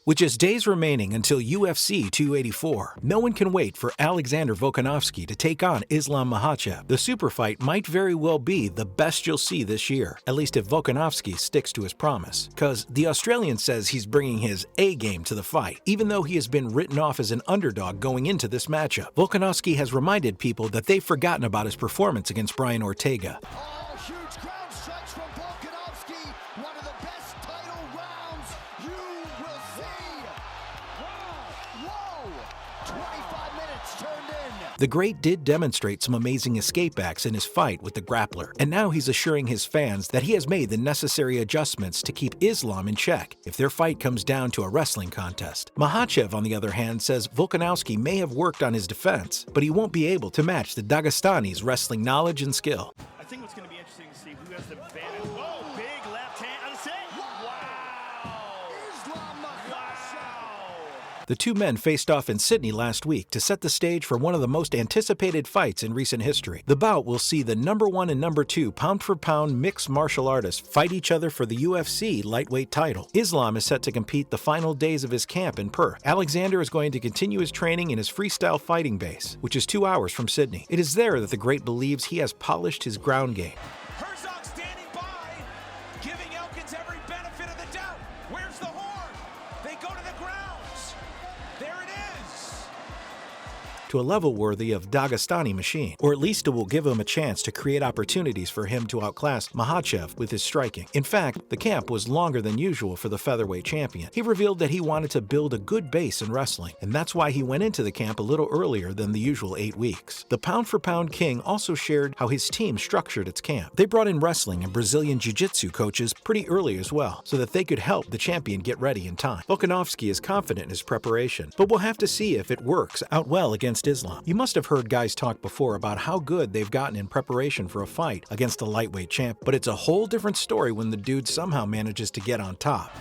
With just days remaining until UFC 284, no one can wait for Alexander Volkanovski to take on Islam Makhachev. The super fight might very well be the best you'll see this year, at least if Volkanovski sticks to his promise. Cause the Australian says he's bringing his A game to the fight, even though he has been written off as an underdog going into this matchup. Volkanovski has reminded people that they've forgotten about his performance against Brian Ortega. Huge ground strikes from Volkanovski. One of the best title rounds you will see. Whoa! 25 minutes turned in. The great did demonstrate some amazing escape acts in his fight with the grappler, and now he's assuring his fans that he has made the necessary adjustments to keep Islam in check if their fight comes down to a wrestling contest. Makhachev, on the other hand, says Volkanovski may have worked on his defense, but he won't be able to match the Dagestani's wrestling knowledge and skill. I think what's going to be interesting to see who has the advantage. Whoa, big left hand. That's it. Wow. Islam Makhachev. The two men faced off in Sydney last week to set the stage for one of the most anticipated fights in recent history. The bout will see the #1 and #2 pound-for-pound mixed martial artists fight each other for the UFC lightweight title. Islam is set to compete the final days of his camp in Perth. Alexander is going to continue his training in his freestyle fighting base, which is 2 hours from Sydney. It is there that the great believes he has polished his ground game. Herzog standing by, giving Elkins every benefit of the doubt. Where's the horn? They go to the grounds. There it is. To a level worthy of Dagestani machine, or at least it will give him a chance to create opportunities for him to outclass Makhachev with his striking. In fact, the camp was longer than usual for the featherweight champion. He revealed that he wanted to build a good base in wrestling, and that's why he went into the camp a little earlier than the usual 8 weeks. The pound-for-pound king also shared how his team structured its camp. They brought in wrestling and Brazilian jiu-jitsu coaches pretty early as well, so that they could help the champion get ready in time. Volkanovski is confident in his preparation, but we'll have to see if it works out well against Islam. You must have heard guys talk before about how good they've gotten in preparation for a fight against a lightweight champ, but it's a whole different story when the dude somehow manages to get on top.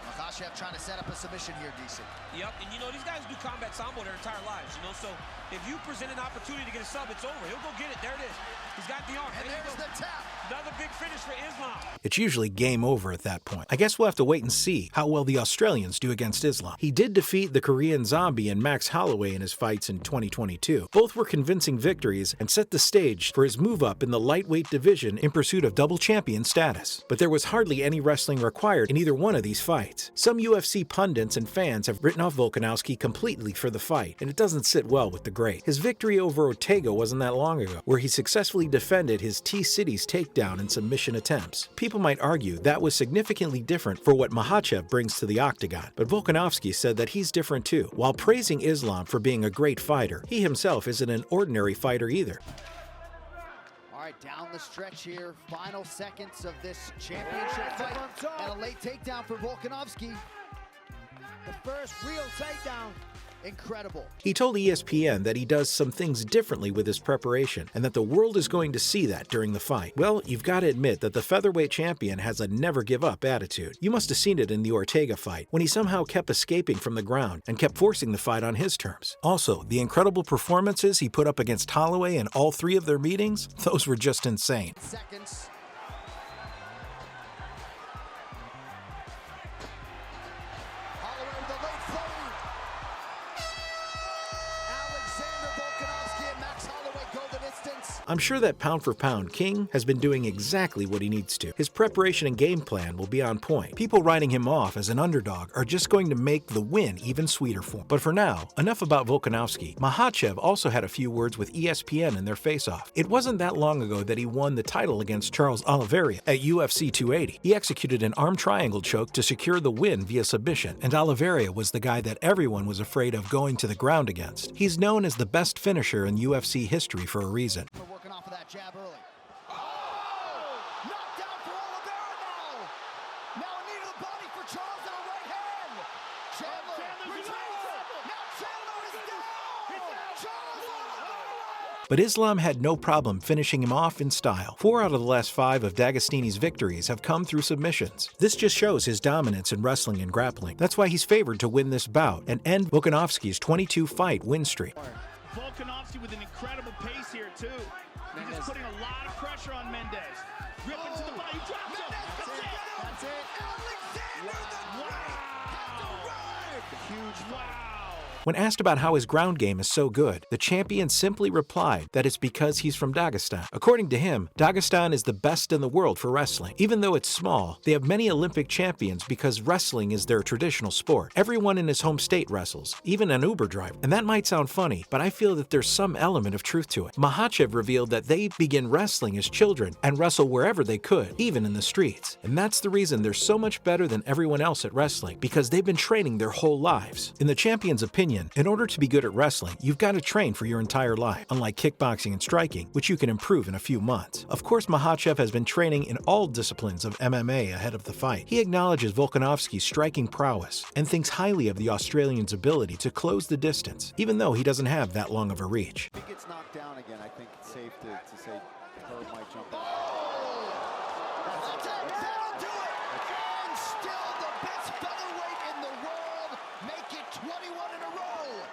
Makhachev trying to set up a submission here, decent. Yep, and you know, these guys do combat sambo their entire lives, you know, so if you present an opportunity to get a sub, it's over. He'll go get it. There it is. He's got the arm. And there's the tap. Another big finish for Islam. It's usually game over at that point. I guess we'll have to wait and see how well the Australians do against Islam. He did defeat the Korean Zombie and Max Holloway in his fights in 2022. Both were convincing victories and set the stage for his move up in the lightweight division in pursuit of double champion status. But there was hardly any wrestling required in either one of these fights. Some UFC pundits and fans have written off Volkanovski completely for the fight, and it doesn't sit well with the great. His victory over Ortega wasn't that long ago, where he successfully defended his T-City's takedown and submission attempts. People might argue that was significantly different for what Makhachev brings to the octagon, but Volkanovski said that he's different too. While praising Islam for being a great fighter, he himself isn't an ordinary fighter either. All right, down the stretch here. Final seconds of this championship fight. And a late takedown for Volkanovski. The first real takedown. Incredible. He told ESPN that he does some things differently with his preparation and that the world is going to see that during the fight. Well, you've got to admit that the featherweight champion has a never-give-up attitude. You must have seen it in the Ortega fight, when he somehow kept escaping from the ground and kept forcing the fight on his terms. Also, the incredible performances he put up against Holloway in all 3 of their meetings, those were just insane. Seconds. I'm sure that pound-for-pound King has been doing exactly what he needs to. His preparation and game plan will be on point. People writing him off as an underdog are just going to make the win even sweeter for him. But for now, enough about Volkanovski. Makhachev also had a few words with ESPN in their face-off. It wasn't that long ago that he won the title against Charles Oliveira at UFC 280. He executed an arm triangle choke to secure the win via submission, and Oliveira was the guy that everyone was afraid of going to the ground against. He's known as the best finisher in UFC history for a reason. Working off of that jab early. Oh! Knocked down for Oliveira now! Now a knee to the body for Charles and a right hand! Chandler retrieves it! Now Chandler is down! Charles Oliveira! But Islam had no problem finishing him off in style. 4 out of the last 5 of Dagestani's victories have come through submissions. This just shows his dominance in wrestling and grappling. That's why he's favored to win this bout and end Volkanovski's 22-fight win streak. Volkanovski with an incredible pace here, too. He's just putting a lot of pressure on Mendez. Ripping to the body, he drops him. That's it! Alexander the Great had to run! huge fight. When asked about how his ground game is so good, the champion simply replied that it's because he's from Dagestan. According to him, Dagestan is the best in the world for wrestling. Even though it's small, they have many Olympic champions because wrestling is their traditional sport. Everyone in his home state wrestles, even an Uber driver. And that might sound funny, but I feel that there's some element of truth to it. Makhachev revealed that they begin wrestling as children and wrestle wherever they could, even in the streets. And that's the reason they're so much better than everyone else at wrestling, because they've been training their whole lives. In the champion's opinion, in order to be good at wrestling, you've got to train for your entire life, unlike kickboxing and striking, which you can improve in a few months. Of course, Makhachev has been training in all disciplines of MMA ahead of the fight. He acknowledges Volkanovski's striking prowess and thinks highly of the Australian's ability to close the distance, even though he doesn't have that long of a reach. If he gets knocked down again, I think it's safe to say Herb might jump in. That's it! That'll do it! And still the best featherweight in the world. Make it 21 in a row.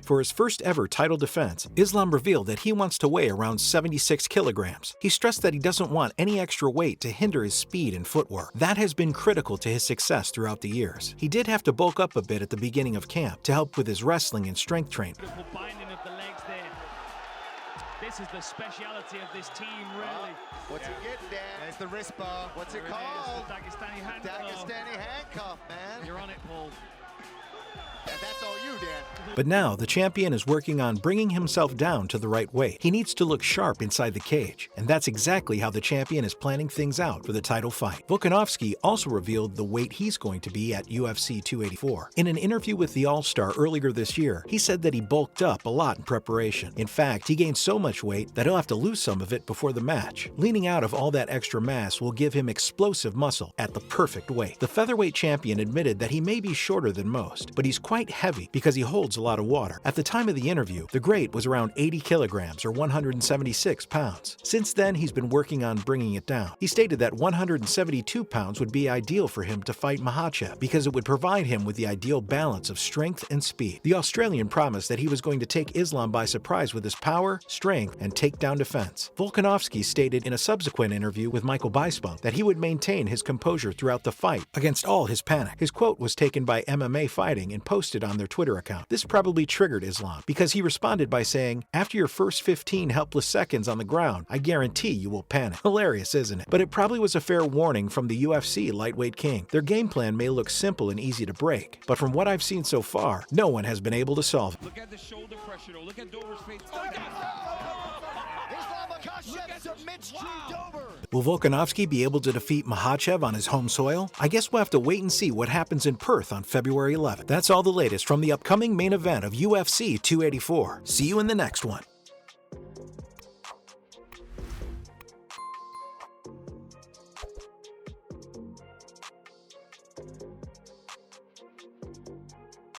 For his first ever title defense, Islam revealed that he wants to weigh around 76 kilograms. He stressed that he doesn't want any extra weight to hinder his speed and footwork. That has been critical to his success throughout the years. He did have to bulk up a bit at the beginning of camp to help with his wrestling and strength training. Beautiful binding of the legs there. This is the speciality of this team, really. What's he getting, Dan? There's the wrist bar. What's it There called? is, the Dagestani handcuff. Dagestani handcuff, man. You're on it, Paul. And that's all you, Dan. But now, the champion is working on bringing himself down to the right weight. He needs to look sharp inside the cage, and that's exactly how the champion is planning things out for the title fight. Volkanovski also revealed the weight he's going to be at UFC 284. In an interview with the All-Star earlier this year, he said that he bulked up a lot in preparation. In fact, he gained so much weight that he'll have to lose some of it before the match. Leaning out of all that extra mass will give him explosive muscle at the perfect weight. The featherweight champion admitted that he may be shorter than most, but he's quite heavy because he holds a lot of water. At the time of the interview, the great was around 80 kilograms or 176 pounds. Since then, he's been working on bringing it down. He stated that 172 pounds would be ideal for him to fight Makhachev because it would provide him with the ideal balance of strength and speed. The Australian promised that he was going to take Islam by surprise with his power, strength, and takedown defense. Volkanovski stated in a subsequent interview with Michael Bisping that he would maintain his composure throughout the fight against all his panic. His quote was taken by MMA Fighting and posted on their Twitter account. This probably triggered Islam because he responded by saying, "After your first 15 helpless seconds on the ground, I guarantee you will panic." Hilarious, isn't it? But it probably was a fair warning from the UFC lightweight king. Their game plan may look simple and easy to break, but from what I've seen so far, no one has been able to solve it. Look at the shoulder pressure, though. Look at Dover's face. Islam Makhachev submits Drew Dober. Will Volkanovski be able to defeat Makhachev on his home soil? I guess we'll have to wait and see what happens in Perth on February 11th. That's all the latest from the upcoming main event of UFC 284. See you in the next one.